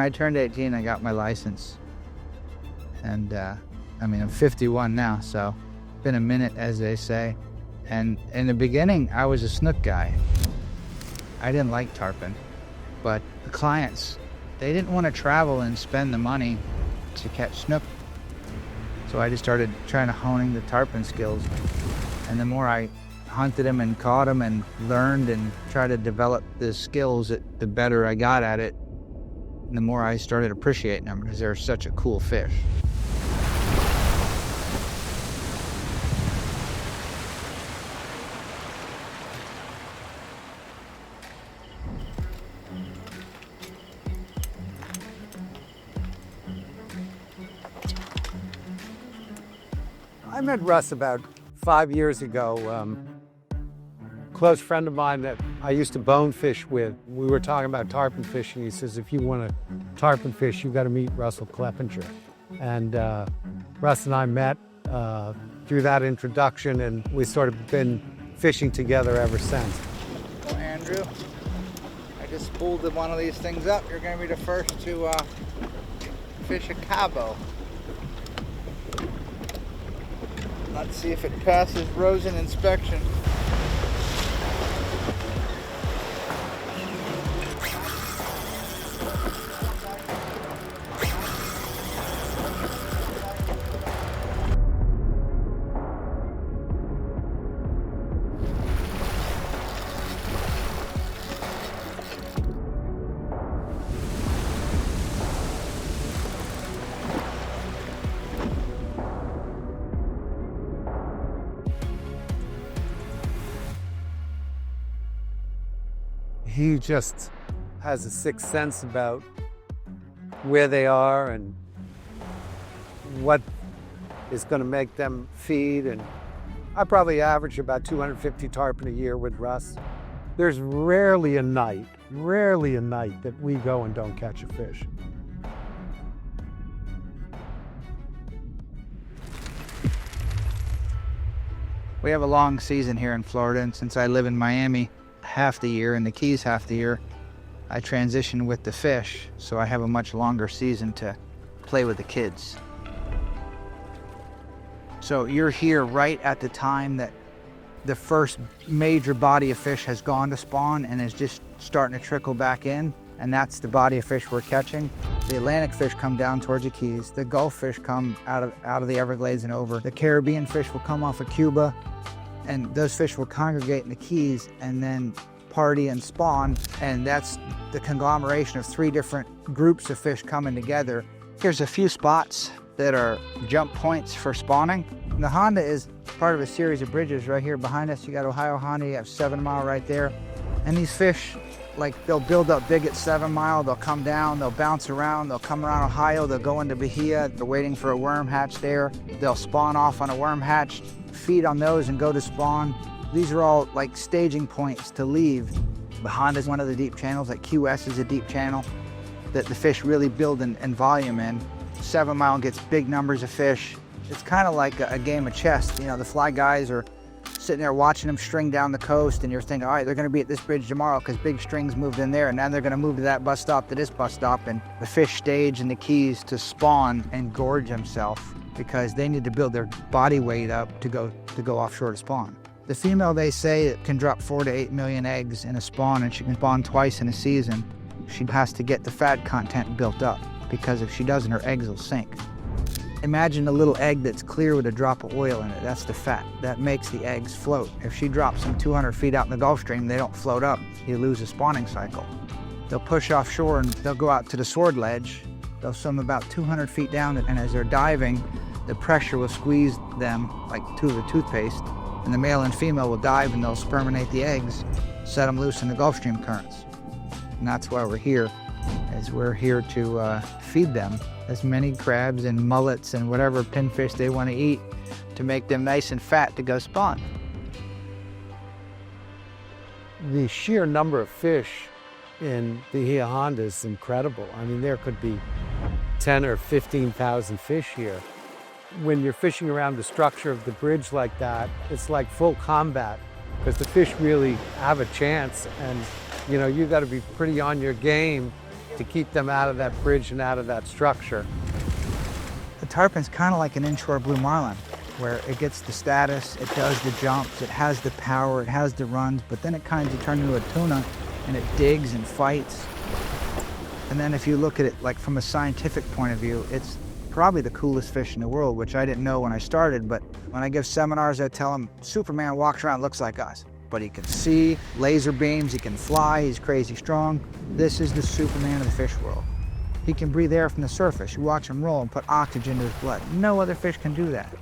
I turned 18, I got my license. And I mean, I'm 51 now, so been a minute, as they say. And in the beginning, I was a snook guy. I didn't like tarpon, but the clients, they didn't want to travel and spend the money to catch snook. So I just started trying to honing the tarpon skills. And the more I hunted them and caught them and learned and tried to develop the skills, the better I got at it. And the more I started appreciating them because they're such a cool fish. I met Russ about 5 years ago. Close friend of mine that I used to bone fish with. We were talking about tarpon fishing. He says, if you want to tarpon fish, you got to meet Russell Kleppinger. And Russ and I met through that introduction, and we sort of been fishing together ever since. Well, Andrew, I just spooled one of these things up. You're going to be the first to fish a Cabo. Let's see if it passes Rosen inspection. He just has a sixth sense about where they are and what is going to make them feed. And I probably average about 250 tarpon a year with Russ. There's rarely a night that we go and don't catch a fish. We have a long season here in Florida, and since I live in Miami half the year and the Keys half the year, I transition with the fish, so I have a much longer season to play with the kids. So you're here right at the time that the first major body of fish has gone to spawn and is just starting to trickle back in, and that's the body of fish we're catching. The Atlantic fish come down towards the Keys, the Gulf fish come out of the Everglades and over, the Caribbean fish will come off of Cuba, and those fish will congregate in the Keys and then party and spawn, and that's the conglomeration of 3 different groups of fish coming together. Here's a few spots that are jump points for spawning. And the Honda is part of a series of bridges right here behind us. You got Ohio Honda, you have 7 Mile right there. And these fish, like, they'll build up big at 7 Mile, they'll come down, they'll bounce around, they'll come around Ohio, they'll go into Bahia, they're waiting for a worm hatch there. They'll spawn off on a worm hatch, feed on those and go to spawn. These are all like staging points to leave. The Honda is one of the deep channels, like QS is a deep channel that the fish really build in volume in. 7 Mile gets big numbers of fish. It's kind of like a game of chess. You know, the fly guys are sitting there watching them string down the coast, and you're thinking, all right, they're going to be at this bridge tomorrow because big strings moved in there, and now they're going to move to that bus stop, to this bus stop, and the fish stage in the Keys to spawn and gorge themselves because they need to build their body weight up to go offshore to spawn. The female, they say, it can drop 4 to 8 million eggs in a spawn, and she can spawn twice in a season. She has to get the fat content built up because if she doesn't, her eggs will sink. Imagine a little egg that's clear with a drop of oil in it. That's the fat. That makes the eggs float. If she drops them 200 feet out in the Gulf Stream, they don't float up. You lose a spawning cycle. They'll push offshore and they'll go out to the sword ledge. They'll swim about 200 feet down, and as they're diving, the pressure will squeeze them like tube of toothpaste, and the male and female will dive and they'll sperminate the eggs, set them loose in the Gulf Stream currents. And that's why we're here, is we're here to feed them as many crabs and mullets and whatever pinfish they want to eat to make them nice and fat to go spawn. The sheer number of fish in the Bahia Honda is incredible. I mean, there could be 10 or 15,000 fish here. When you're fishing around the structure of the bridge like that, it's like full combat because the fish really have a chance, and you know, you got to be pretty on your game to keep them out of that bridge and out of that structure. The tarpon's kind of like an inshore blue marlin, where it gets the status, it does the jumps, it has the power, it has the runs, but then it kind of turns into a tuna and it digs and fights. And then if you look at it like from a scientific point of view, it's probably the coolest fish in the world, which I didn't know when I started, but when I give seminars, I tell them, Superman walks around, looks like us, but he can see laser beams, he can fly, he's crazy strong. This is the Superman of the fish world. He can breathe air from the surface. You watch him roll and put oxygen to his blood. No other fish can do that.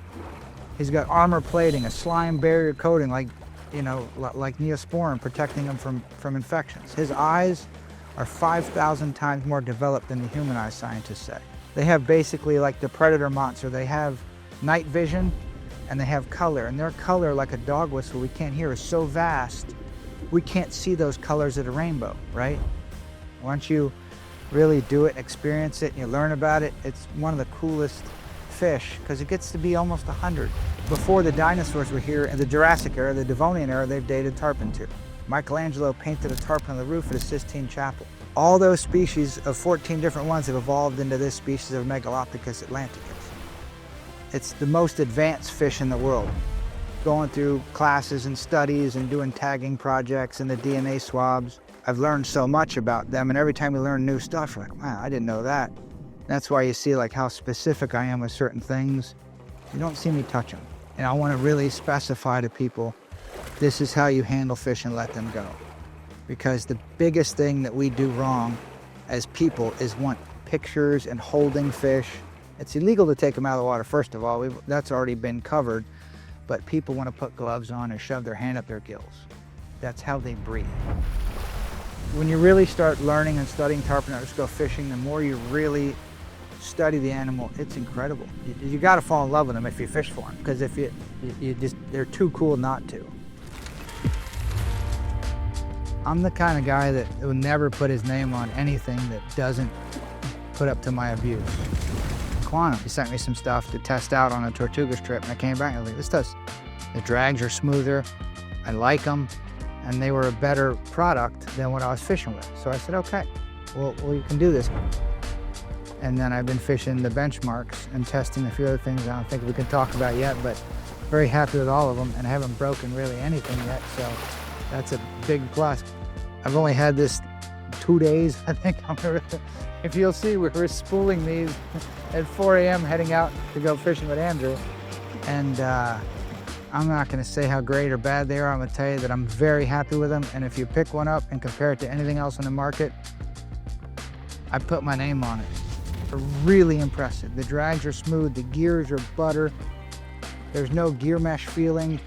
He's got armor plating, a slime barrier coating like Neosporin, protecting him from infections. His eyes are 5,000 times more developed than the human eyes, scientists say. They have basically like the predator monster. They have night vision and they have color, and their color, like a dog whistle we can't hear, is so vast we can't see those colors of the rainbow, right? Once you really do it, experience it, and you learn about it, it's one of the coolest fish because it gets to be almost 100. Before the dinosaurs were here in the Jurassic era, the Devonian era, they've dated tarpon too. Michelangelo painted a tarpon on the roof of the Sistine Chapel. All those species of 14 different ones have evolved into this species of Megalopithecus atlanticus. It's the most advanced fish in the world. Going through classes and studies and doing tagging projects and the DNA swabs, I've learned so much about them, and every time you learn new stuff, you're like, wow, I didn't know that. That's why you see like how specific I am with certain things. You don't see me touch them. And I want to really specify to people, this is how you handle fish and let them go. Because the biggest thing that we do wrong as people is want pictures and holding fish. It's illegal to take them out of the water, first of all. That's already been covered. But people want to put gloves on and shove their hand up their gills. That's how they breathe. When you really start learning and studying tarpon go fishing, the more you really study the animal, it's incredible. You got to fall in love with them if you fish for them, because if you they're too cool not to. I'm the kind of guy that would never put his name on anything that doesn't put up to my abuse. Quantum, he sent me some stuff to test out on a Tortugas trip, and I came back and I was like, this does. The drags are smoother, I like them, and they were a better product than what I was fishing with. So I said, okay, well you can do this. And then I've been fishing the benchmarks and testing a few other things I don't think we can talk about yet, but very happy with all of them, and I haven't broken really anything yet, so that's a big plus. I've only had this 2 days, I think. If you'll see, we're spooling these at 4 a.m. heading out to go fishing with Andrew. And I'm not going to say how great or bad they are. I'm going to tell you that I'm very happy with them. And if you pick one up and compare it to anything else on the market, I put my name on it. They're really impressive. The drags are smooth, the gears are butter. There's no gear mesh feeling.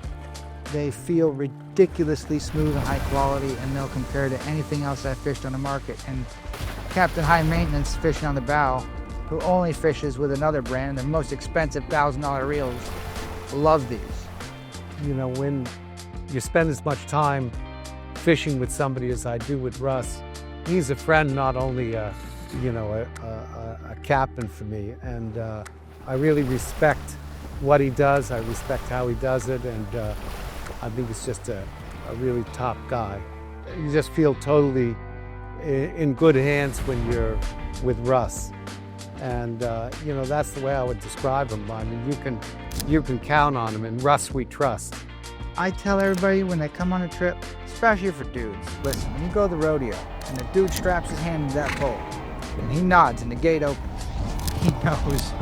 They feel ridiculously smooth and high quality, and they'll compare to anything else I've fished on the market. And Captain High Maintenance fishing on the bow, who only fishes with another brand, the most expensive $1,000 reels, love these. You know, when you spend as much time fishing with somebody as I do with Russ, he's a friend, not only a captain for me, and I really respect what he does. I respect how he does it, and I think he's just a really top guy. You just feel totally in good hands when you're with Russ, and that's the way I would describe him. I mean, you can count on him, and Russ we trust. I tell everybody when they come on a trip, especially for dudes, listen, when you go to the rodeo and the dude straps his hand to that pole and he nods and the gate opens, he knows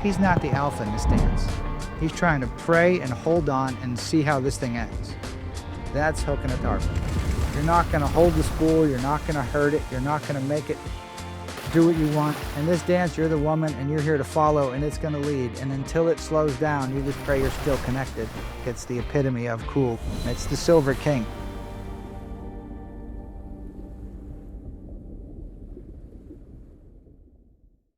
he's not the alpha in this dance. He's trying to pray and hold on and see how this thing ends. That's hooking a tarpon. You're not going to hold the spool, you're not going to hurt it, you're not going to make it do what you want. In this dance, you're the woman and you're here to follow, and it's going to lead. And until it slows down, you just pray you're still connected. It's the epitome of cool. It's the Silver King.